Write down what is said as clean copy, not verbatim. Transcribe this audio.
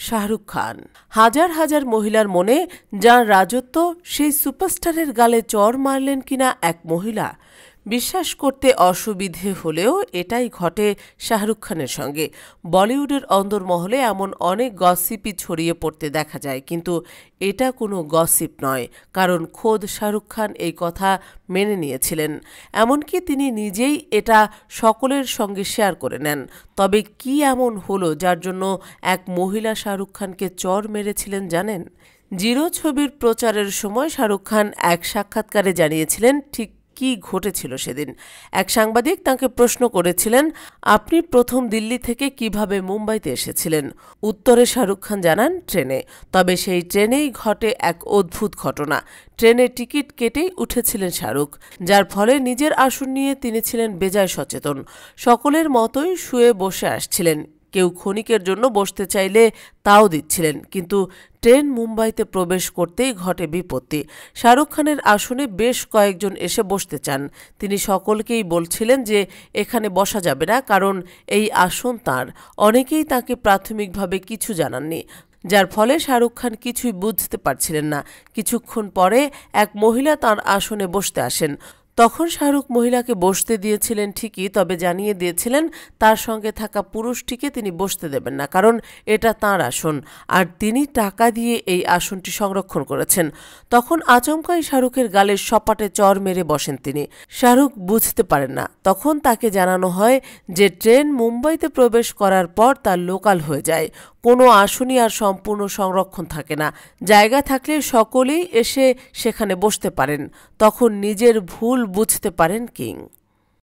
শাহরুখ খান। হাজার হাজার মহিলার মনে যার রাজত্ব, সেই সুপারস্টারের গালে চড় মারলেন কিনা এক মহিলা। বিশ্বাস করতে অসুবিধে হলেও এটাই ঘটে শাহরুখ খানের সঙ্গে। বলিউডের অন্দরমহলে এমন অনেক গসিপই ছড়িয়ে পড়তে দেখা যায়, কিন্তু এটা কোনো গসিপ নয়, কারণ খোদ শাহরুখ খান এই কথা মেনে নিয়েছিলেন। এমনকি তিনি নিজেই এটা সকলের সঙ্গে শেয়ার করে নেন। তবে কি এমন হলো যার জন্য এক মহিলা শাহরুখ খানকে চড় মেরেছিলেন জানেন? জিরো ছবির প্রচারের সময় শাহরুখ খান এক সাক্ষাৎকারে জানিয়েছিলেন ঠিক কি ঘটেছিল সেদিন। এক সাংবাদিক তাকে প্রশ্ন করেছিলেন, আপনি প্রথম দিল্লি থেকে কিভাবে মুম্বাইতে এসেছিলেন? উত্তরে শাহরুখ খান জানান, ট্রেনে। তবে সেই ট্রেনেই ঘটে এক অদ্ভুত ঘটনা। ট্রেনে টিকিট কেটেই উঠেছিলেন শাহরুখ, যার ফলে নিজের আসন নিয়ে তিনি ছিলেন বেজায় সচেতন। সকলের মতোই শুয়ে বসে আসছিলেন, কেউ ক্ষণিকের জন্য বসতে চাইলে তাও দিচ্ছিলেন। কিন্তু ট্রেন মুম্বাইতে প্রবেশ করতেই ঘটে বিপত্তি। শাহরুখ খানের আসনে বেশ কয়েকজন এসে বসতে চান। তিনি সকলকেই বলছিলেন যে এখানে বসা যাবে না, কারণ এই আসন তাঁর। অনেকেই তাকে প্রাথমিকভাবে কিছু জানাননি, যার ফলে শাহরুখ খান কিছুই বুঝতে পারছিলেন না। কিছুক্ষণ পরে এক মহিলা তাঁর আসনে বসতে আসেন। তখন শাহরুখ মহিলাকে বসতে দিয়েছিলেন ঠিকই, তবে জানিয়ে দিয়েছিলেন তার সঙ্গে থাকা পুরুষটিকে তিনি বসতে দেবেন না, কারণ এটা তাঁর আসন আর তিনি টাকা দিয়ে এই আসনটি সংরক্ষণ করেছেন। তখন আচমকাই শাহরুখের গালে সপাটে চড় মেরে বসেন তিনি। শাহরুখ বুঝতে পারেন না। তখন তাকে জানানো হয় যে ট্রেন মুম্বাইতে প্রবেশ করার পর তার লোকাল হয়ে যায়, কোনো আসনই আর সম্পূর্ণ সংরক্ষণ থাকে না। জায়গা থাকলে সকলেই এসে সেখানে বসতে পারেন। তখন নিজের ভুল বুঝতে পারেন কিং।